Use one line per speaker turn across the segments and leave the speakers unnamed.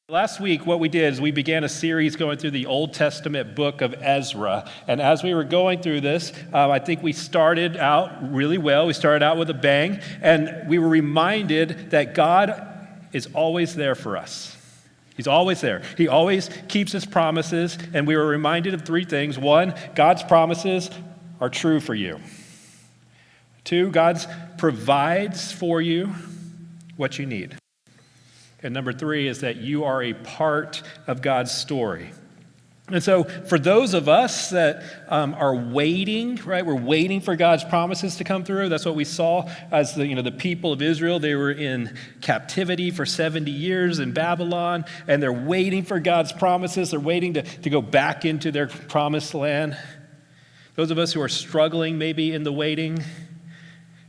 Last week, what we did is we began a series going through the Old Testament book of Ezra. And as we were going through this, I think we started out really well. We started out with a bang. And we were reminded that God is always there for us. He's always there. He always keeps his promises. And we were reminded of three things. One, God's promises are true for you. Two, God provides for you what you need. And number three is that you are a part of God's story. And so for those of us that are waiting, right, we're waiting for God's promises to come through. That's what we saw as the people of Israel. They were in captivity for 70 years in Babylon, and they're waiting for God's promises. They're waiting to go back into their promised land. Those of us who are struggling maybe in the waiting,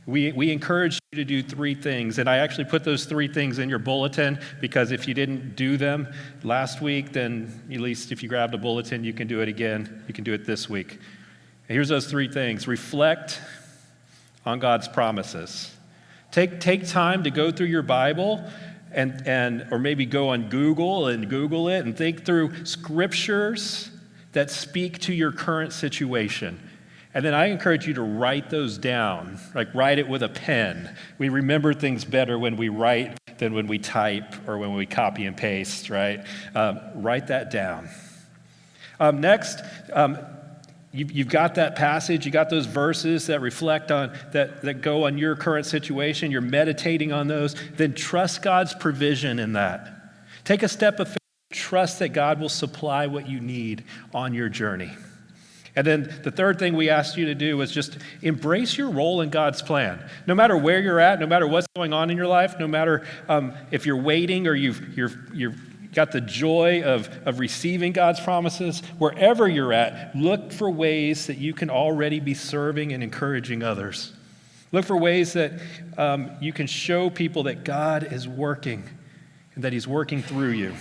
we encourage you to do three things. And I actually put those three things in your bulletin because if you didn't do them last week, then at least if you grabbed a bulletin, you can do it again. You can do it this week. And here's those three things. Reflect on God's promises. Take time to go through your Bible and or maybe go on Google and Google it and think through scriptures that speak to your current situation. And then I encourage you to write those down, like write it with a pen. We remember things better when we write than when we type or when we copy and paste, right? Write that down. Next, you've got that passage, you got those verses that reflect on, that go on your current situation, you're meditating on those, then trust God's provision in that. Take a step of faith, trust that God will supply what you need on your journey. And then the third thing we asked you to do was just embrace your role in God's plan. No matter where you're at, no matter what's going on in your life, no matter if you're waiting or you've got the joy of receiving God's promises, wherever you're at, look for ways that you can already be serving and encouraging others. Look for ways that you can show people that God is working and that he's working through you.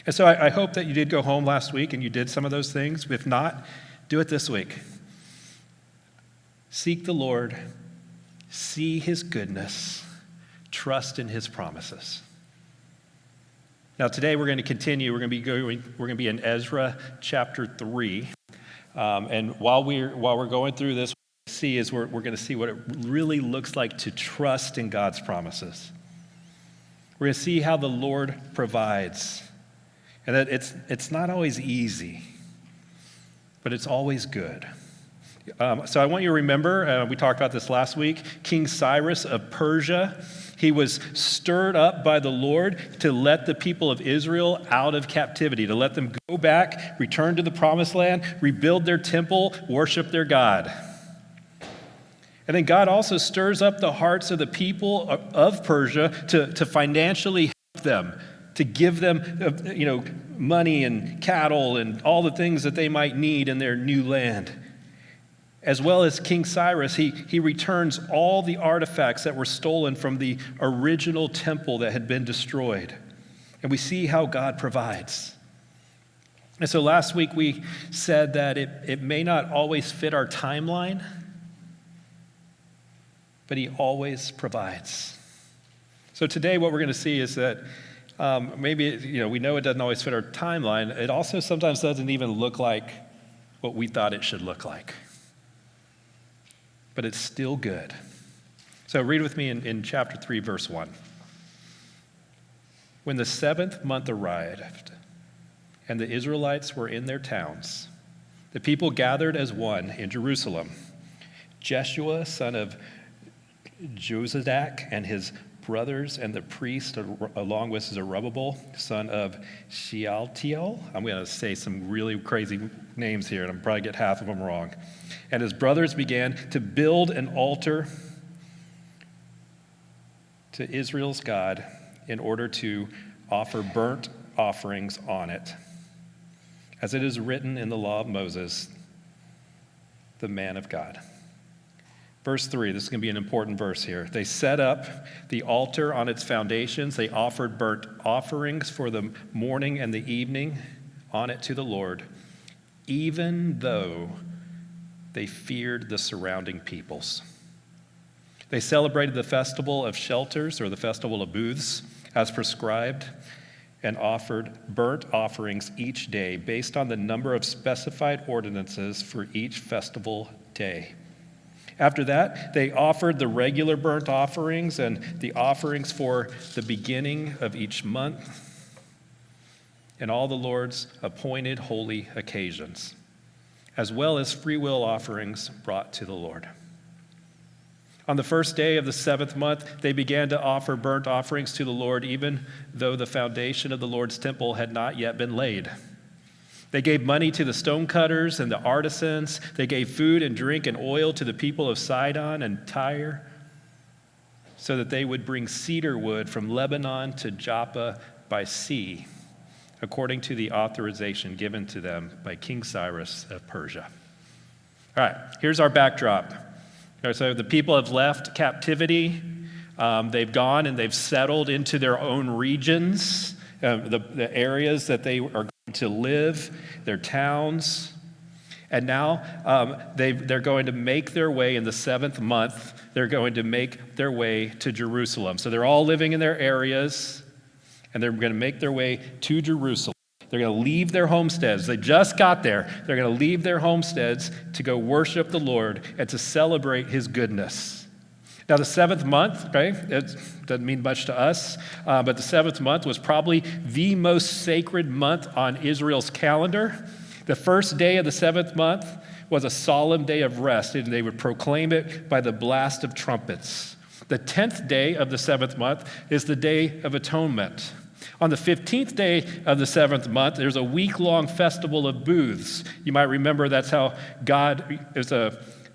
And so I hope that you did go home last week and you did some of those things. If not, do it this week. Seek the Lord, see his goodness, trust in his promises. Now today we're going to continue. We're going to be in Ezra chapter 3. And while we're going through this, we're going to see what it really looks like to trust in God's promises. We're going to see how the Lord provides. And that it's not always easy, but it's always good. So I want you to remember, we talked about this last week, King Cyrus of Persia, he was stirred up by the Lord to let the people of Israel out of captivity, to let them go back, return to the promised land, rebuild their temple, worship their God. And then God also stirs up the hearts of the people of Persia to financially help them, to give them, money and cattle and all the things that they might need in their new land. As well as King Cyrus, he returns all the artifacts that were stolen from the original temple that had been destroyed. And we see how God provides. And so last week we said that it may not always fit our timeline, but he always provides. So today what we're going to see is that maybe, we know it doesn't always fit our timeline. It also sometimes doesn't even look like what we thought it should look like. But it's still good. So read with me in chapter 3, verse 1. When the 7th month arrived, and the Israelites were in their towns, the people gathered as one in Jerusalem. Jeshua, son of Jozadak, and his brothers and the priest, along with Zerubbabel, son of Shealtiel. I'm going to say some really crazy names here, and I'm probably get half of them wrong. And his brothers began to build an altar to Israel's God in order to offer burnt offerings on it, as it is written in the law of Moses, the man of God. Verse 3, this is going to be an important verse here. They set up the altar on its foundations. They offered burnt offerings for the morning and the evening on it to the Lord, even though they feared the surrounding peoples. They celebrated the festival of shelters, or the festival of booths, as prescribed. and offered burnt offerings each day based on the number of specified ordinances for each festival day. After that, they offered the regular burnt offerings and the offerings for the beginning of each month and all the Lord's appointed holy occasions, as well as free will offerings brought to the Lord. On the first day of the 7th month, they began to offer burnt offerings to the Lord, even though the foundation of the Lord's temple had not yet been laid. They gave money to the stonecutters and the artisans. They gave food and drink and oil to the people of Sidon and Tyre, so that they would bring cedar wood from Lebanon to Joppa by sea, according to the authorization given to them by King Cyrus of Persia. All right, here's our backdrop. So the people have left captivity. They've gone and they've settled into their own regions, the areas that they are going to live, their towns. And now they're going to make their way in the 7th month. They're going to make their way to Jerusalem. So they're all living in their areas, and they're going to make their way to Jerusalem. They're going to leave their homesteads. They just got there. They're going to leave their homesteads to go worship the Lord and to celebrate his goodness. Now, the 7th month, okay, it doesn't mean much to us, but the 7th month was probably the most sacred month on Israel's calendar. The first day of the 7th month was a solemn day of rest, and they would proclaim it by the blast of trumpets. The 10th day of the 7th month is the Day of Atonement. On the 15th day of the 7th month, there's a week-long festival of booths. You might remember that's how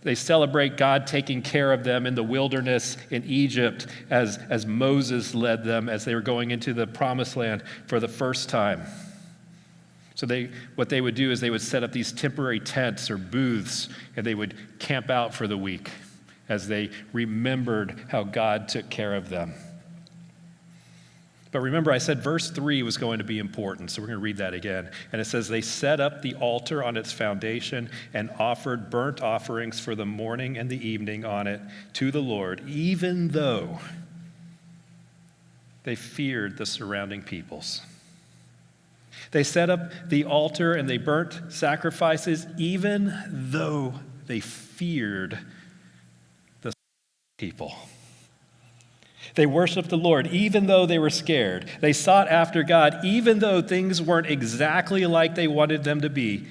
they celebrate God taking care of them in the wilderness in Egypt as Moses led them as they were going into the promised land for the first time. So what they would do is they would set up these temporary tents or booths, and they would camp out for the week as they remembered how God took care of them. But remember, I said verse 3 was going to be important, so we're going to read that again. And it says, they set up the altar on its foundation and offered burnt offerings for the morning and the evening on it to the Lord, even though they feared the surrounding peoples. They set up the altar and they burnt sacrifices, even though they feared the people. They worshiped the Lord even though they were scared. They sought after God even though things weren't exactly like they wanted them to be,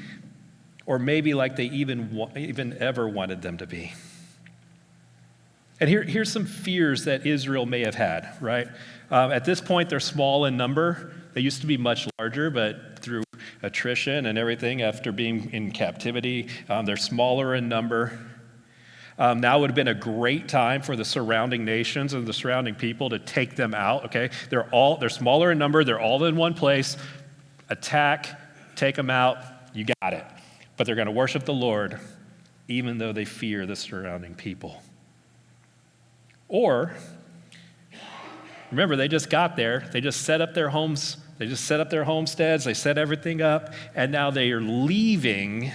or maybe like they even ever wanted them to be. And here's some fears that Israel may have had, right? At this point, they're small in number. They used to be much larger, but through attrition and everything, after being in captivity, they're smaller in number. Now would have been a great time for the surrounding nations and the surrounding people to take them out, okay? They're smaller in number, they're all in one place. Attack, take them out, you got it. But they're going to worship the Lord even though they fear the surrounding people. Or, remember, they just got there, they just set up their homes, they just set up their homesteads, they set everything up, and now they are leaving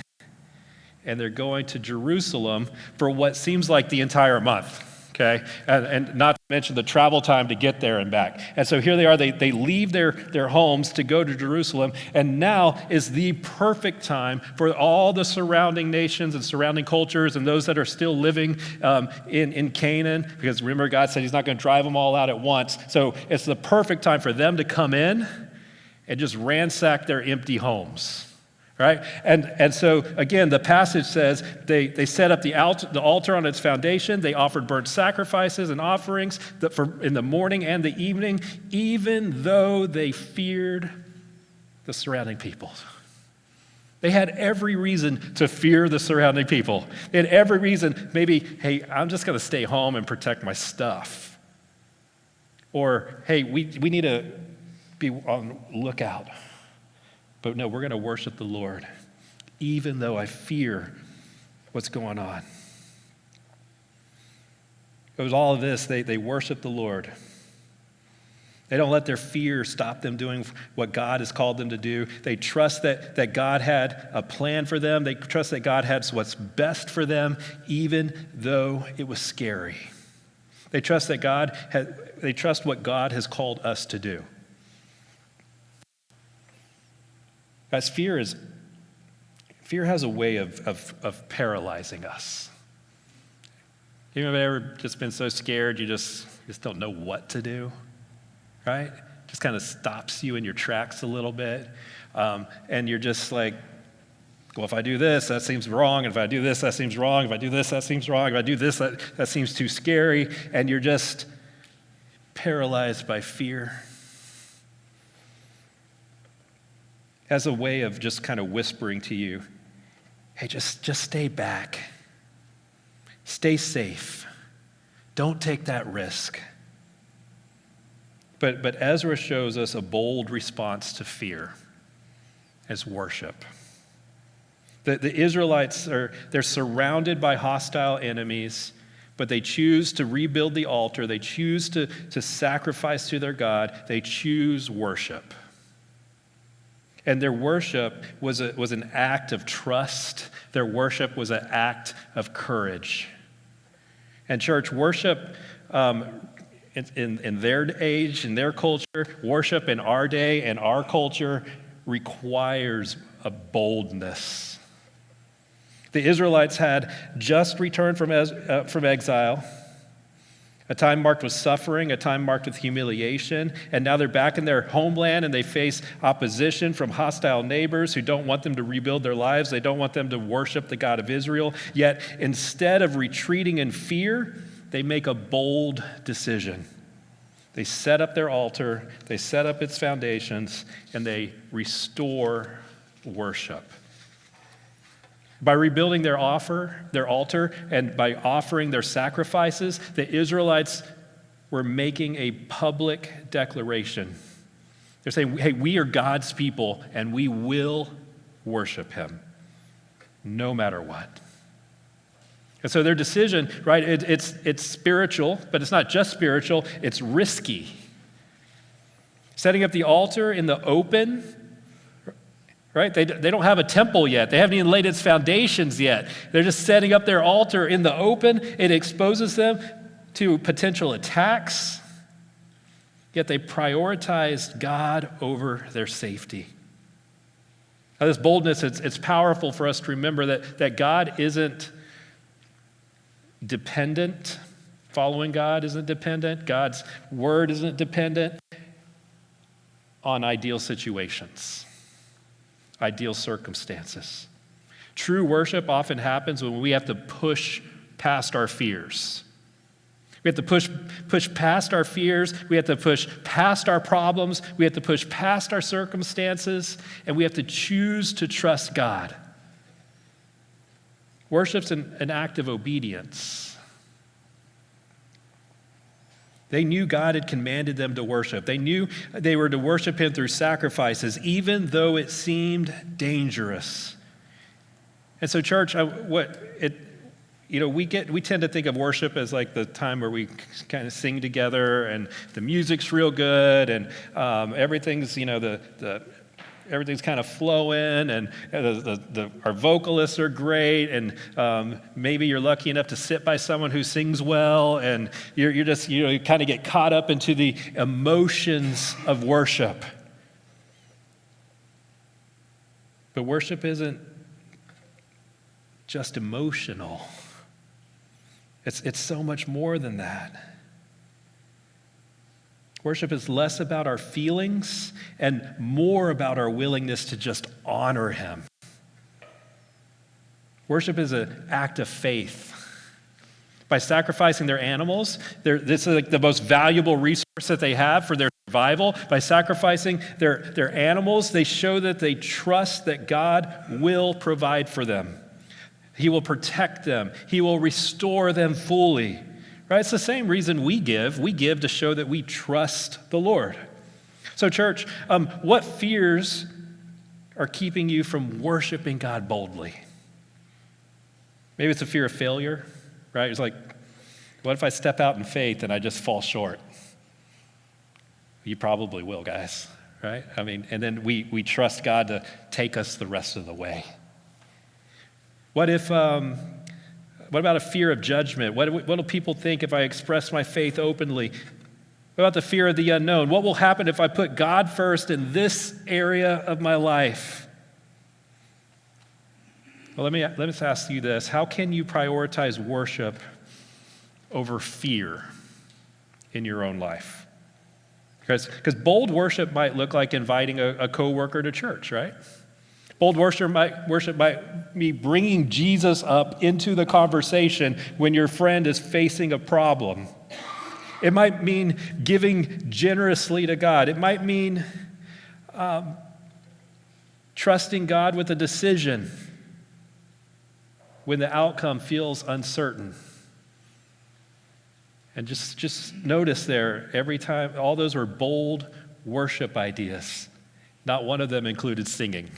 and they're going to Jerusalem for what seems like the entire month, okay? And not to mention the travel time to get there and back. And so here they are, they leave their homes to go to Jerusalem, and now is the perfect time for all the surrounding nations and surrounding cultures and those that are still living in Canaan, because remember, God said he's not going to drive them all out at once. So it's the perfect time for them to come in and just ransack their empty homes. Right? And so, again, the passage says they set up the altar on its foundation. They offered burnt sacrifices and offerings in the morning and the evening, even though they feared the surrounding people. They had every reason to fear the surrounding people. They had every reason, maybe, hey, I'm just going to stay home and protect my stuff. Or, hey, we need to be on lookout. But no, we're going to worship the Lord, even though I fear what's going on. It was all of this. They worship the Lord. They don't let their fear stop them doing what God has called them to do. They trust that God had a plan for them. They trust that God had what's best for them, even though it was scary. They trust what God has called us to do. Guys, fear has a way of paralyzing us. You ever just been so scared you just don't know what to do, right? Just kind of stops you in your tracks a little bit. And you're just like, well, if I do this, that seems wrong. And if I do this, that seems wrong. If I do this, that seems wrong. If I do this, that seems too scary. And you're just paralyzed by fear. As a way of just kind of whispering to you, hey, just stay back. Stay safe. Don't take that risk. But Ezra shows us a bold response to fear as worship. The Israelites they're surrounded by hostile enemies, but they choose to rebuild the altar. They choose to sacrifice to their God. They choose worship. And their worship was an act of trust. Their worship was an act of courage. And church, worship in their age, in their culture, worship in our day and our culture requires a boldness. The Israelites had just returned from exile, a time marked with suffering, a time marked with humiliation, and now they're back in their homeland and they face opposition from hostile neighbors who don't want them to rebuild their lives. They don't want them to worship the God of Israel. Yet instead of retreating in fear, they make a bold decision. They set up their altar, they set up its foundations, and they restore worship. By rebuilding their altar, and by offering their sacrifices, the Israelites were making a public declaration. They're saying, hey, we are God's people, and we will worship him, no matter what. And so their decision, right, it's spiritual, but it's not just spiritual, it's risky. Setting up the altar in the open, right? They don't have a temple yet. They haven't even laid its foundations yet. They're just setting up their altar in the open. It exposes them to potential attacks, yet they prioritized God over their safety. Now, this boldness, it's powerful for us to remember that God isn't dependent. Following God isn't dependent. God's word isn't dependent on ideal situations, ideal circumstances. True worship often happens when we have to push past our fears. We have to push past our fears. We have to push past our problems. We have to push past our circumstances, and we have to choose to trust God. Worship's an act of obedience. They knew God had commanded them to worship. They knew they were to worship him through sacrifices, even though it seemed dangerous. And so, church, we tend to think of worship as like the time where we kind of sing together, and the music's real good, and everything's everything's kind of flowing, and our vocalists are great, and maybe you're lucky enough to sit by someone who sings well, and you kind of get caught up into the emotions of worship. But worship isn't just emotional. It's so much more than that. Worship is less about our feelings and more about our willingness to just honor him. Worship is an act of faith. By sacrificing their animals, this is like the most valuable resource that they have for their survival. By sacrificing their animals, they show that they trust that God will provide for them. He will protect them. He will restore them fully. Right? It's the same reason we give. We give to show that we trust the Lord. So, church, what fears are keeping you from worshiping God boldly? Maybe it's a fear of failure, right? It's like, what if I step out in faith and I just fall short? You probably will, guys, right? I mean, and then we trust God to take us the rest of the way. What about a fear of judgment? What do people think if I express my faith openly? What about the fear of the unknown? What will happen if I put God first in this area of my life? Well, let me just ask you this. How can you prioritize worship over fear in your own life? Because bold worship might look like inviting a coworker to church, right? Bold worship might be bringing Jesus up into the conversation when your friend is facing a problem. It might mean giving generously to God. It might mean trusting God with a decision when the outcome feels uncertain. And just notice there, every time, all those were bold worship ideas. Not one of them included singing,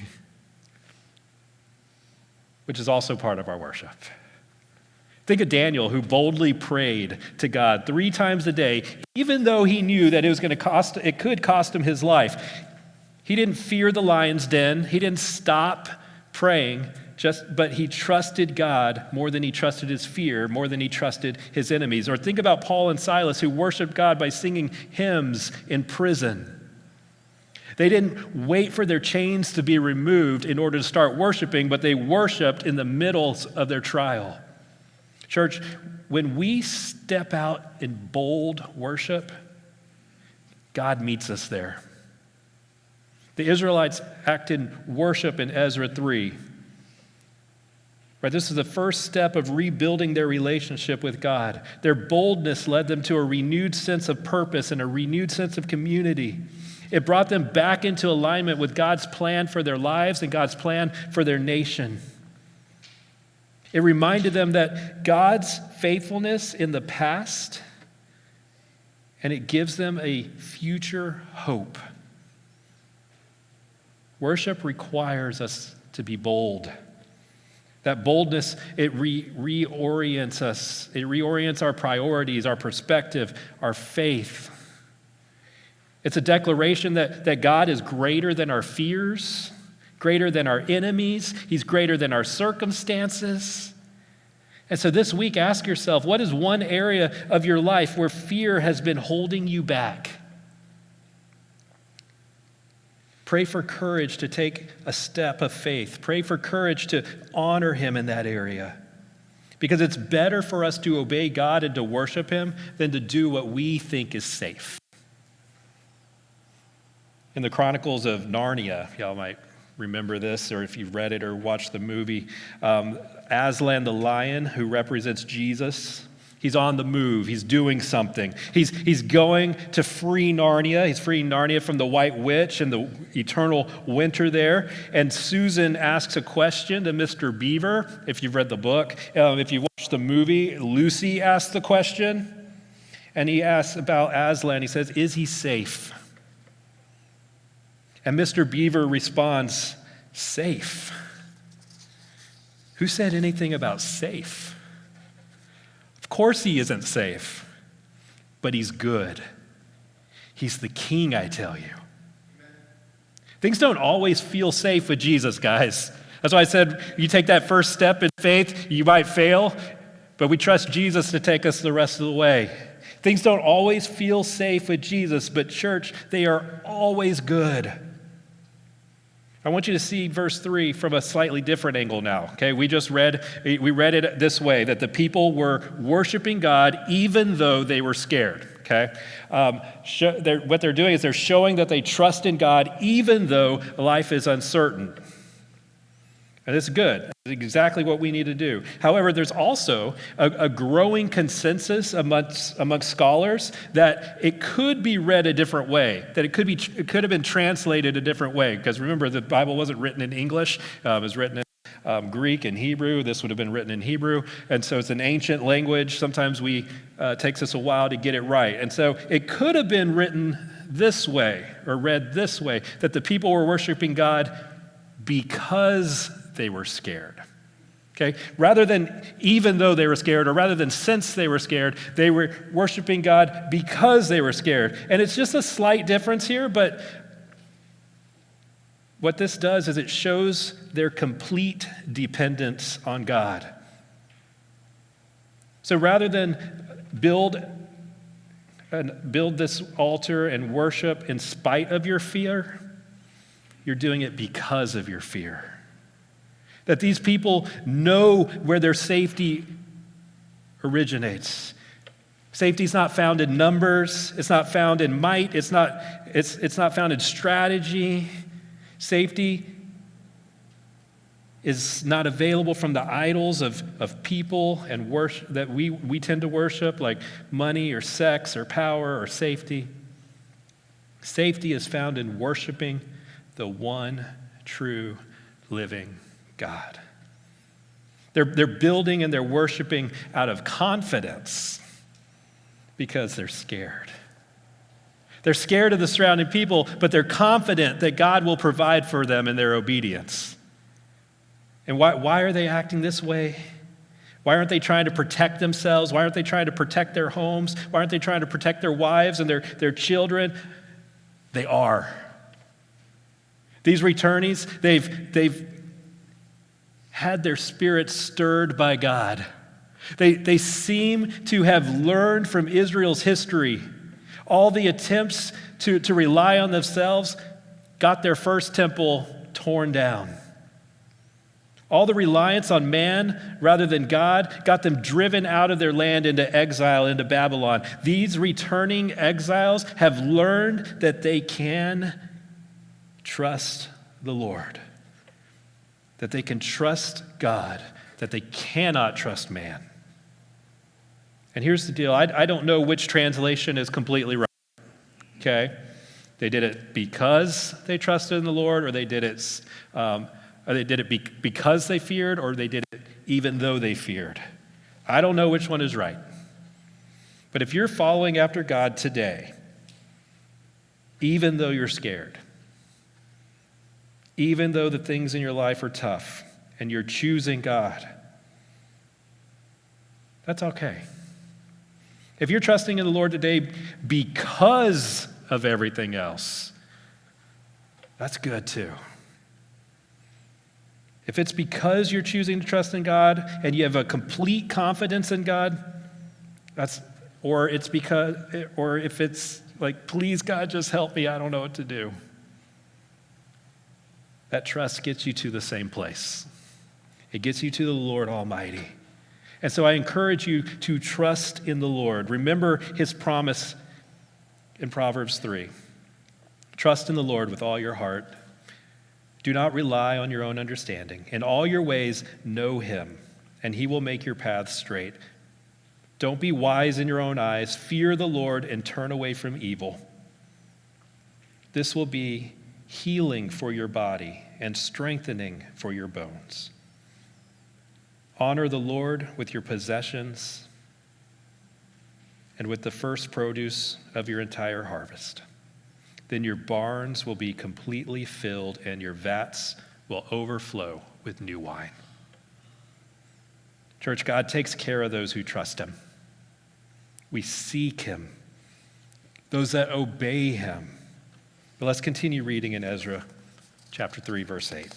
which is also part of our worship. Think of Daniel, who boldly prayed to God 3 times a day, even though he knew that it could cost him his life. He didn't fear the lion's den. He didn't stop praying, but he trusted God more than he trusted his fear, more than he trusted his enemies. Or think about Paul and Silas, who worshiped God by singing hymns in prison. They didn't wait for their chains to be removed in order to start worshiping, but they worshiped in the middle of their trial. Church, when we step out in bold worship, God meets us there. The Israelites act in worship in Ezra 3. Right, this is the first step of rebuilding their relationship with God. Their boldness led them to a renewed sense of purpose and a renewed sense of community. It brought them back into alignment with God's plan for their lives and God's plan for their nation. It reminded them that God's faithfulness in the past, and it gives them a future hope. Worship requires us to be bold. That boldness, it reorients us. It reorients our priorities, our perspective, our faith. It's a declaration that God is greater than our fears, greater than our enemies. He's greater than our circumstances. And so this week, ask yourself, what is one area of your life where fear has been holding you back? Pray for courage to take a step of faith. Pray for courage to honor him in that area. Because it's better for us to obey God and to worship him than to do what we think is safe. In the Chronicles of Narnia, y'all might remember this, or if you've read it or watched the movie, Aslan the lion, who represents Jesus, he's on the move. He's doing something. He's going to free Narnia. He's freeing Narnia from the White Witch and the eternal winter there. And Susan asks a question to Mr. Beaver, if you've read the book. If you watched the movie, Lucy asks the question. And he asks about Aslan. He says, is he safe? And Mr. Beaver responds, safe. Who said anything about safe? Of course he isn't safe, but he's good. He's the king, I tell you. Things don't always feel safe with Jesus, guys. That's why I said you take that first step in faith, you might fail, but we trust Jesus to take us the rest of the way. Things don't always feel safe with Jesus, but church, they are always good. I want you to see verse 3 from a slightly different angle now, okay? We read it this way, that the people were worshiping God even though they were scared, okay? What they're doing is they're showing that they trust in God even though life is uncertain. And it's good. It's exactly what we need to do. However, there's also a growing consensus amongst scholars that it could be read a different way, that it could have been translated a different way. Because remember, the Bible wasn't written in English. It was written in Greek and Hebrew. This would have been written in Hebrew. And so it's an ancient language. Sometimes it takes us a while to get it right. And so it could have been written this way or read this way, that the people were worshiping God because they were scared, okay? Rather than even though they were scared, or rather than since they were scared, they were worshiping God because they were scared. And it's just a slight difference here, but what this does is it shows their complete dependence on God. So rather than build this altar and worship in spite of your fear, you're doing it because of your fear. That these people know where their safety originates. Safety is not found in numbers. It's not found in might. It's not found in strategy. Safety is not available from the idols of people and worship that we tend to worship, like money or sex or power or safety. Safety is found in worshiping the one true living God. They're building and they're worshiping out of confidence because they're scared. They're scared of the surrounding people, but they're confident that God will provide for them in their obedience. And why are they acting this way? Why aren't they trying to protect themselves? Why aren't they trying to protect their homes? Why aren't they trying to protect their wives and their children? They are. These returnees, they've had their spirits stirred by God. They seem to have learned from Israel's history. All the attempts to rely on themselves got their first temple torn down. All the reliance on man rather than God got them driven out of their land into exile, into Babylon. These returning exiles have learned that they can trust the Lord, that they can trust God, that they cannot trust man. And here's the deal. I don't know which translation is completely right, okay? They did it because they trusted in the Lord, or they did it because they feared, or they did it even though they feared. I don't know which one is right. But if you're following after God today, even though you're scared, even though the things in your life are tough, and you're choosing God, that's okay. If you're trusting in the Lord today because of everything else, that's good too. If it's because you're choosing to trust in God and you have a complete confidence in God, or if it's like, please God, just help me, I don't know what to do. That trust gets you to the same place. It gets you to the Lord Almighty. And so I encourage you to trust in the Lord. Remember his promise in Proverbs 3. Trust in the Lord with all your heart. Do not rely on your own understanding. In all your ways, know him, and he will make your paths straight. Don't be wise in your own eyes. Fear the Lord and turn away from evil. This will be healing for your body and strengthening for your bones. Honor the Lord with your possessions and with the first produce of your entire harvest. Then your barns will be completely filled and your vats will overflow with new wine. Church, God takes care of those who trust him. We seek him, those that obey him. But let's continue reading in Ezra chapter 3, verse 8.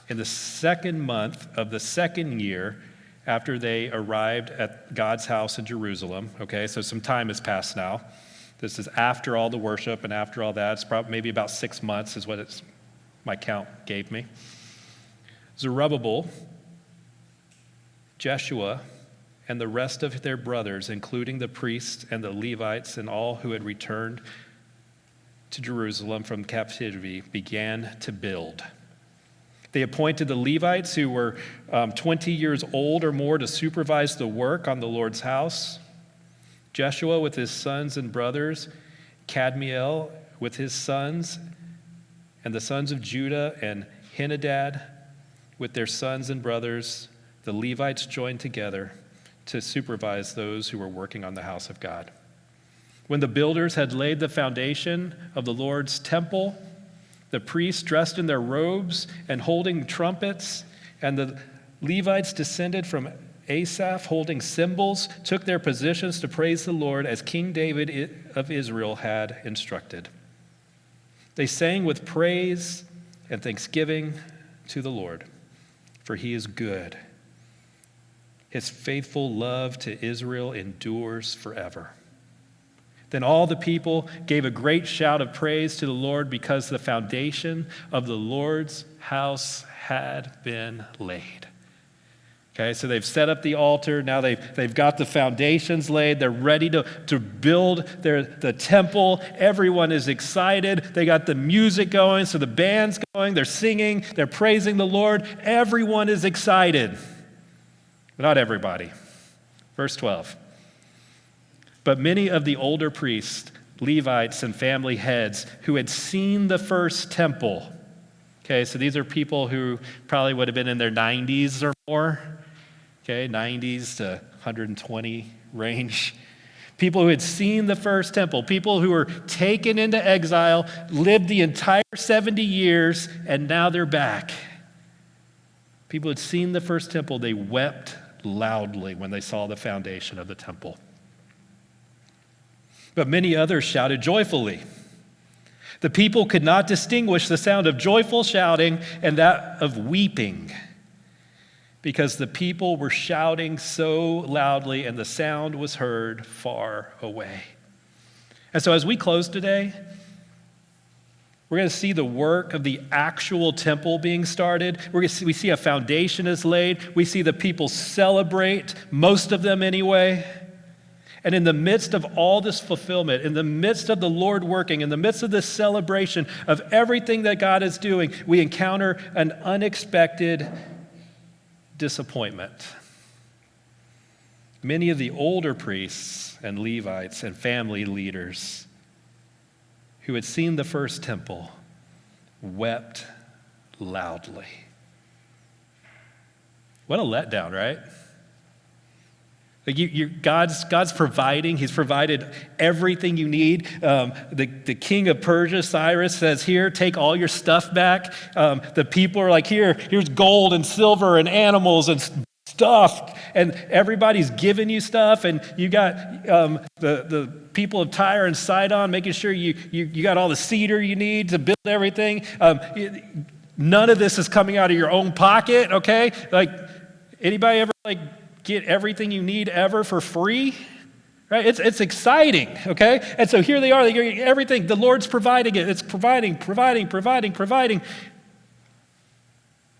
In the second month of the second year after they arrived at God's house in Jerusalem, okay, so some time has passed now. This is after all the worship and after all that. It's probably maybe about 6 months is what my count gave me. Zerubbabel, Jeshua, and the rest of their brothers, including the priests and the Levites and all who had returned to Jerusalem from captivity, began to build. They appointed the Levites who were 20 years old or more to supervise the work on the Lord's house. Jeshua with his sons and brothers, Kadmiel with his sons, and the sons of Judah, and Henadad with their sons and brothers, the Levites joined together to supervise those who were working on the house of God. When the builders had laid the foundation of the Lord's temple, the priests dressed in their robes and holding trumpets, and the Levites descended from Asaph holding cymbals, took their positions to praise the Lord as King David of Israel had instructed. They sang with praise and thanksgiving to the Lord, for he is good. His faithful love to Israel endures forever. Then all the people gave a great shout of praise to the Lord because the foundation of the Lord's house had been laid. Okay, so they've set up the altar. Now they've got the foundations laid. They're ready to build the temple. Everyone is excited. They got the music going, so the band's going. They're singing. They're praising the Lord. Everyone is excited. But not everybody. Verse 12. But many of the older priests, Levites, and family heads who had seen the first temple, okay, so these are people who probably would have been in their 90s or more, okay, 90s to 120 range. People who had seen the first temple, people who were taken into exile, lived the entire 70 years, and now they're back. People who had seen the first temple, they wept loudly when they saw the foundation of the temple. But many others shouted joyfully. The people could not distinguish the sound of joyful shouting and that of weeping, because the people were shouting so loudly and the sound was heard far away. And so as we close today, we're going to see the work of the actual temple being started. We see a foundation is laid. We see the people celebrate, most of them anyway. And in the midst of all this fulfillment, in the midst of the Lord working, in the midst of this celebration of everything that God is doing, we encounter an unexpected disappointment. Many of the older priests and Levites and family leaders who had seen the first temple wept loudly. What a letdown, right? Like God's providing. He's provided everything you need. The king of Persia, Cyrus, says, here, take all your stuff back. The people are like, here's gold and silver and animals and stuff. And everybody's giving you stuff. And you got the people of Tyre and Sidon making sure you got all the cedar you need to build everything. None of this is coming out of your own pocket, okay? Like, anybody ever get everything you need ever for free, right? It's exciting, okay? And so here they are, they're getting everything. The Lord's providing it. It's providing.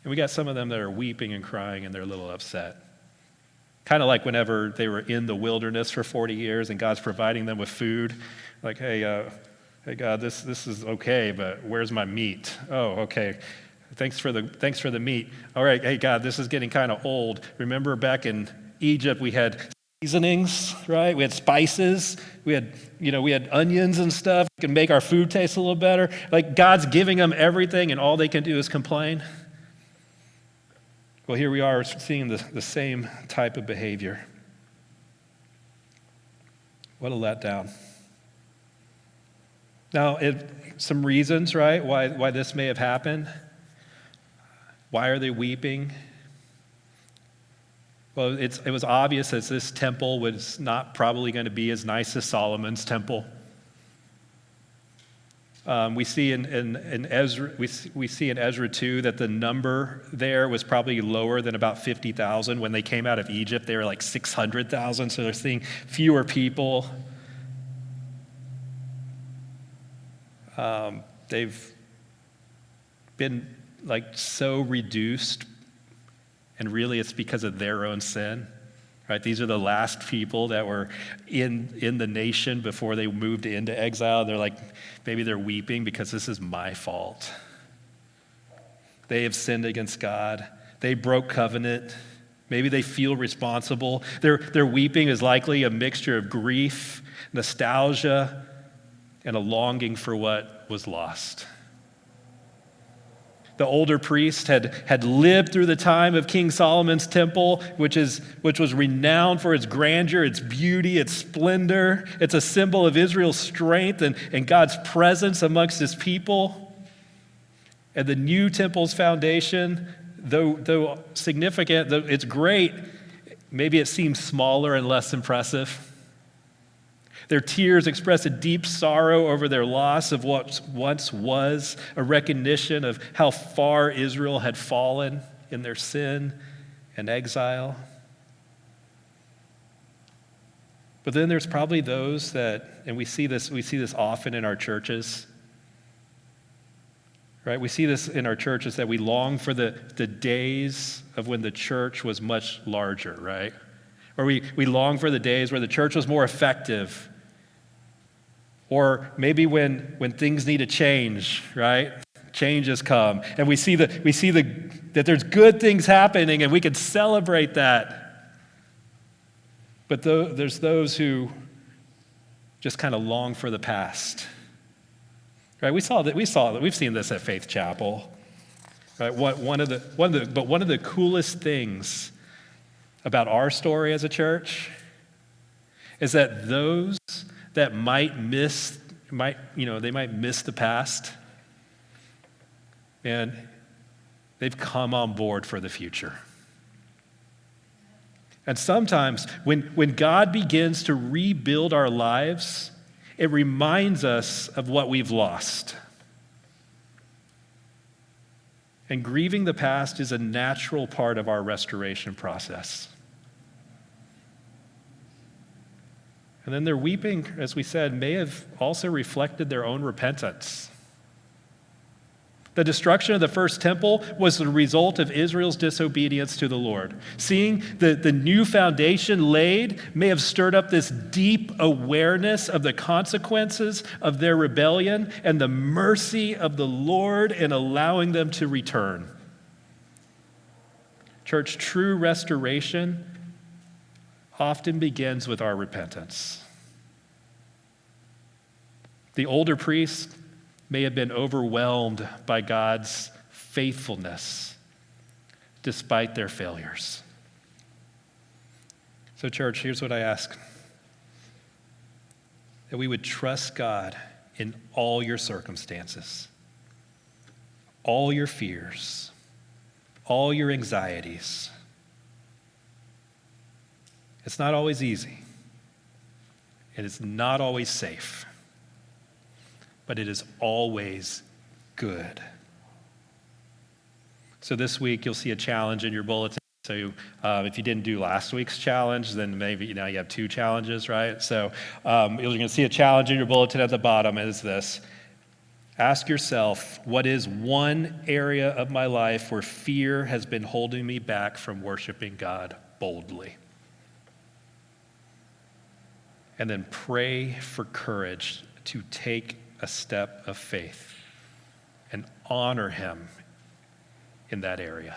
And we got some of them that are weeping and crying and they're a little upset. Kind of like whenever they were in the wilderness for 40 years and God's providing them with food. Like, hey God, this is okay, but where's my meat? Oh, okay. Thanks for the meat. All right, hey God, this is getting kind of old. Remember back in Egypt we had seasonings, right? We had spices. We had onions and stuff. We can make our food taste a little better. Like God's giving them everything and all they can do is complain. Well, here we are seeing the same type of behavior. What a letdown. Now, some reasons, right, why this may have happened. Why are they weeping? Well, it was obvious that this temple was not probably going to be as nice as Solomon's temple. We see in Ezra, we see in Ezra 2 that the number there was probably lower than about 50,000. When they came out of Egypt, they were like 600,000. So they're seeing fewer people. They've been so reduced, and really it's because of their own sin, right? These are the last people that were in the nation before they moved into exile. They're maybe they're weeping because this is my fault. They have sinned against God. They broke covenant. Maybe they feel responsible. Their weeping is likely a mixture of grief, nostalgia, and a longing for what was lost. The older priest had lived through the time of King Solomon's temple, which was renowned for its grandeur, its beauty, its splendor. It's a symbol of Israel's strength and God's presence amongst his people. And the new temple's foundation, though significant, though it's great, maybe it seems smaller and less impressive. Their tears express a deep sorrow over their loss of what once was, a recognition of how far Israel had fallen in their sin and exile. But then there's probably those that, and we see this often in our churches, right? We see this in our churches that we long for the days of when the church was much larger, right? Or we long for the days where the church was more effective. Or maybe when things need to change, right? Change has come. And we see that there's good things happening and we can celebrate that. But there's those who just kind of long for the past. Right? We've seen this at Faith Chapel. Right? One of the coolest things about our story as a church is that those that might miss the past, and they've come on board for the future. And sometimes when God begins to rebuild our lives, it reminds us of what we've lost. And grieving the past is a natural part of our restoration process. And then their weeping, as we said, may have also reflected their own repentance. The destruction of the first temple was the result of Israel's disobedience to the Lord. Seeing the new foundation laid may have stirred up this deep awareness of the consequences of their rebellion and the mercy of the Lord in allowing them to return. Church, true restoration often begins with our repentance. The older priests may have been overwhelmed by God's faithfulness despite their failures. So, church, here's what I ask: that we would trust God in all your circumstances, all your fears, all your anxieties. It's not always easy, and it's not always safe, but it is always good. So this week, you'll see a challenge in your bulletin. So if you didn't do last week's challenge, then maybe you have 2 challenges, right? So you're going to see a challenge in your bulletin at the bottom is this. Ask yourself, what is one area of my life where fear has been holding me back from worshiping God boldly? And then pray for courage to take a step of faith and honor him in that area.